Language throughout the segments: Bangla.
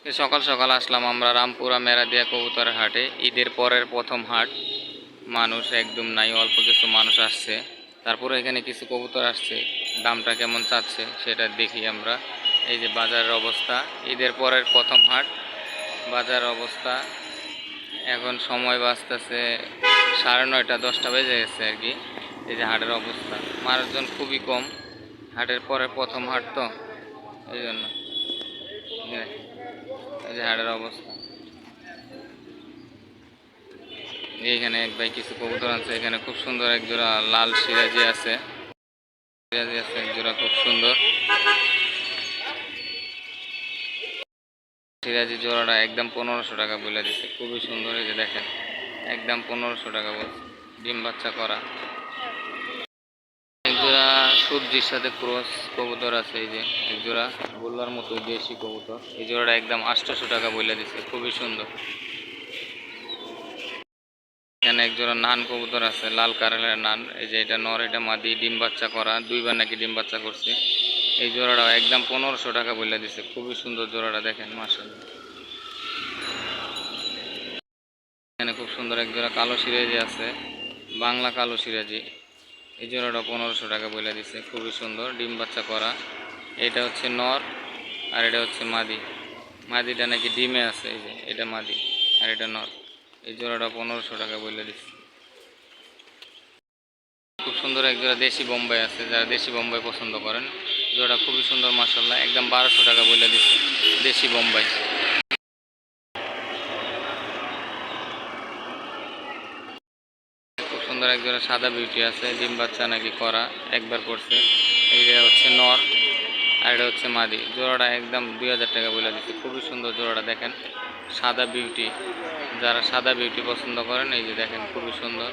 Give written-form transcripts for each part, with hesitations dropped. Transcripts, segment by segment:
সকাল সকাল আসলাম আমরা রামপুরা মেরাদিয়া কবুতরের হাটে। ঈদের পরের প্রথম হাট, মানুষ একদম নাই, অল্প কিছু মানুষ আসছে। তারপরে এখানে কিছু কবুতর আসছে, দামটা কেমন চাচ্ছে সেটা দেখি আমরা। এই যে বাজারের অবস্থা, ঈদের পরের প্রথম হাট, বাজারের অবস্থা এখন সময় বাজতেছে 9:30 10টা বেজে গেছে আর কি। এই যে হাটের অবস্থা, মানুষজন খুবই কম, হাটের পরে প্রথম হাট তো এই জন্য। এই যে হাটের অবস্থা, এইখানে এক ভাই কিছু কবুতর আছে। এখানে খুব সুন্দর এক জোড়া লাল সিরাজি আছে, সিরাজি আছে এক জোড়া খুব সুন্দর সিরাজি। জোড়াটা একদম 1500 টাকা বলে দিচ্ছে, খুবই সুন্দর। এই যে দেখেন একদম 1500 টাকা বলছে, ডিম বাচ্চা করা। এক জোড়া সবজির সাথে ক্রস কবুতর আছে, এই যে এক জোড়া গোল্লার মতো দেশি কবুতর। এই জোড়াটা একদম 800 টাকা বলে দিচ্ছে, খুবই সুন্দর। এখানে এক জোড়া নান কবুতর আছে, লাল কালারের নান। এই যে এটা নর, এটা মাদি, ডিম বাচ্চা করা, দুইবার নাকি ডিম বাচ্চা করছে। এই জোড়াটাও একদম 1500 টাকা বলে দিছে, খুবই সুন্দর জোড়াটা, দেখেন মাশাআল্লাহ। এখানে খুব সুন্দর এক জোড়া কালো সিরাজি আছে, বাংলা কালো সিরাজি। এই জোড়াটা 1500 টাকা বলে দিছে, খুবই সুন্দর, ডিম বাচ্চা করা। এটা হচ্ছে নর আর এটা হচ্ছে মাদি। মাদিটা নাকি ডিমে আছে, এই যে এটা মাদি আর এটা নর। এই জোড়াটা 1500 টাকা বলে দিচ্ছে। খুব সুন্দর এক জোড়া দেশি বোম্বাই আছে, যারা দেশি বোম্বাই পছন্দ করেন, জোড়াটা খুবই সুন্দর মাশাআল্লাহ, একদম 1200 টাকা বলে দিচ্ছে দেশি বোম্বাই। খুব সুন্দর এক জোড়া সাদা বিউটি আছে, ডিম বাচ্চা নাকি করা, একবার করছে। এইটা হচ্ছে নর আর এটা হচ্ছে মাদি। জোড়াটা একদম 2000 টাকা বলে দিচ্ছে, খুবই সুন্দর জোড়াটা, দেখেন সাদা বিউটি। যারা সাদা বিউটি পছন্দ করেন, এই যে দেখেন খুবই সুন্দর।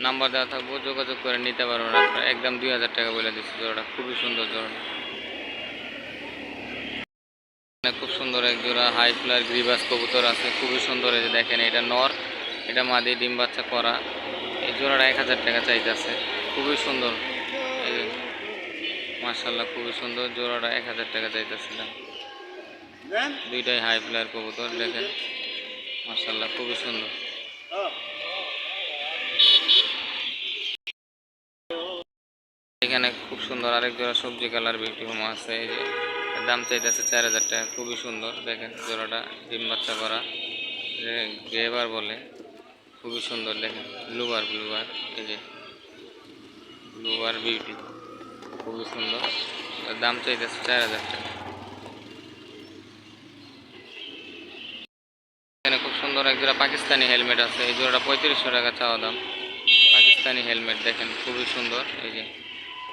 নাম্বার দেওয়া থাকবো, যোগাযোগ করে নিতে পারবেন আপনারা। একদম 2000 টাকা বলে দিচ্ছে জোড়াটা, খুবই সুন্দর জোড়াটা। খুব সুন্দর এক জোড়া হাই ফ্লার গ্রিবাস কবুতর আছে, খুবই সুন্দর। এই যে দেখেন এটা নর, এটা মাদি, ডিম বাচ্চা করা। এই জোড়াটা 1000 টাকা চাইতেছে, খুবই সুন্দর। এই যে মাশাআল্লাহ, খুবই সুন্দর জোড়াটা, 1000 টাকা চাইতেছে দাম। দুইটাই হাই ফ্লার কবুতর, দেখেন মাশাআল্লাহ, খুবই সুন্দর। এখানে খুব সুন্দর আরেক জোড়া সবজি কালার বিউটি হোম আছে, এই যে দাম চাইতেছে 4000 টাকা, খুবই সুন্দর। দেখেন জোড়াটা ডিম বাচ্চা করা, গ্রেবার বলে, খুবই সুন্দর। দেখেন ব্লুবার, ব্লুবার, এই যে ব্লুবার বিউটি, খুবই সুন্দর। দাম চাইতেছে 4000 টাকা। এখানে খুব সুন্দর এক জোড়া পাকিস্তানি হেলমেট আছে, এই জোড়াটা 3500 টাকা চাওয়া দাম। পাকিস্তানি হেলমেট দেখেন খুবই সুন্দর। এই যে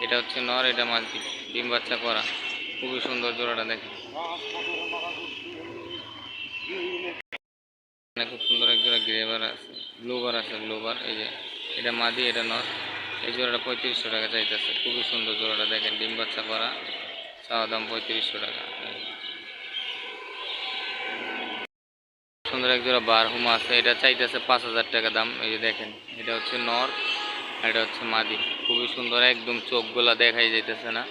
এটা হচ্ছে নর, এটা মাদি, ডিম বাচ্চা করা, খুবই সুন্দর জোড়াটা, দেখেন খুব সুন্দর এক জোড়া গ্রেবার আছে, ব্লুবার আছে, ব্লুবার। এই যে এটা মাদি, এটা নর। এই জোড়াটা 3500 টাকা চাইতেছে, খুবই সুন্দর জোড়াটা, দেখেন ডিম বাচ্চা করা, চাওয়া দাম 3500 টাকা। সুন্দর এক জোড়া বারহুমা আছে, এটা চাইতেছে 5000 টাকা দাম। এই যে দেখেন এটা হচ্ছে নর, এটা হচ্ছে মাদি, খুবই সুন্দর। একদম চোখগুলা দেখাই যাইতেছে না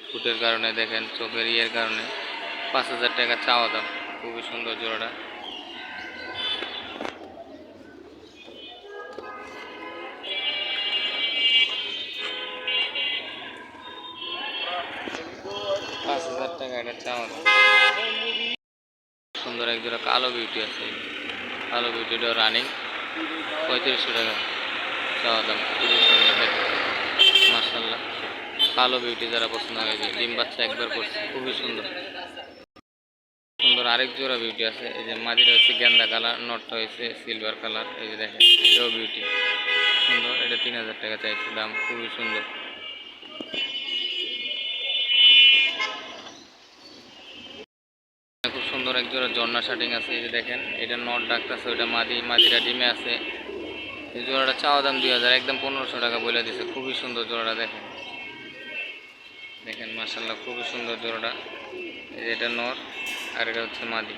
ফুটের কারণে, দেখেন চোখের ইয়ের কারণে। 5000 টাকা চাওয়া দাম, খুবই সুন্দর জোড়াটা। পাঁচ হাজার টাকা এটা চাওয়া দাম। সুন্দর এক জোড়া কালো বিউটি আছে, কালো বিউটিটা রানিং, 3500 টাকা চাওয়া দাম, খুবই সুন্দর। দেখেন মাশাআল্লাহ, কালো বিউটি যারা পছন্দ হয়েছে, ডিম বাচ্চা একবার করছে, খুবই সুন্দর। সুন্দর আরেক জোড়া বিউটি আছে, এই যে মাদিটা হচ্ছে গেন্দা কালার, নটটা হয়েছে সিলভার কালার। এই যে দেখেন এটাও বিউটি সুন্দর, এটা 3000 টাকা চাইছে দাম, খুবই সুন্দর। খুব সুন্দর এক জোড়া ঝর্ণা শার্টিং আছে, এই যে দেখেন এটা নট ডাকতেছে, ওইটা মাদি, মাদিটা ডিমে আছে। এই জোড়াটা চাওয়া দাম 2000, একদম 1500 টাকা বলে দিছে, খুবই সুন্দর জোড়াটা। দেখেন দেখেন মাশাআল্লাহ, খুবই সুন্দর জোড়াটা। এই যে এটা নর আর এটা হচ্ছে মাদি,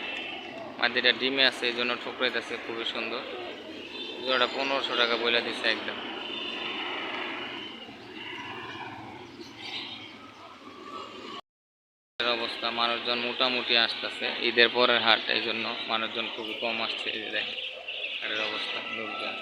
মাদিটা ডিমে আছে এই জন্য ঠোকরাইতেছে, খুবই সুন্দর জোড়াটা। 1500 টাকা বলে দিছে একদম। এর অবস্থা মানুষজন মোটামুটি আসতেছে, ঈদের পরের হাট, এই জন্য মানুষজন খুবই কম আসছে। এই যে দেখেন হাটের অবস্থা, লোকজন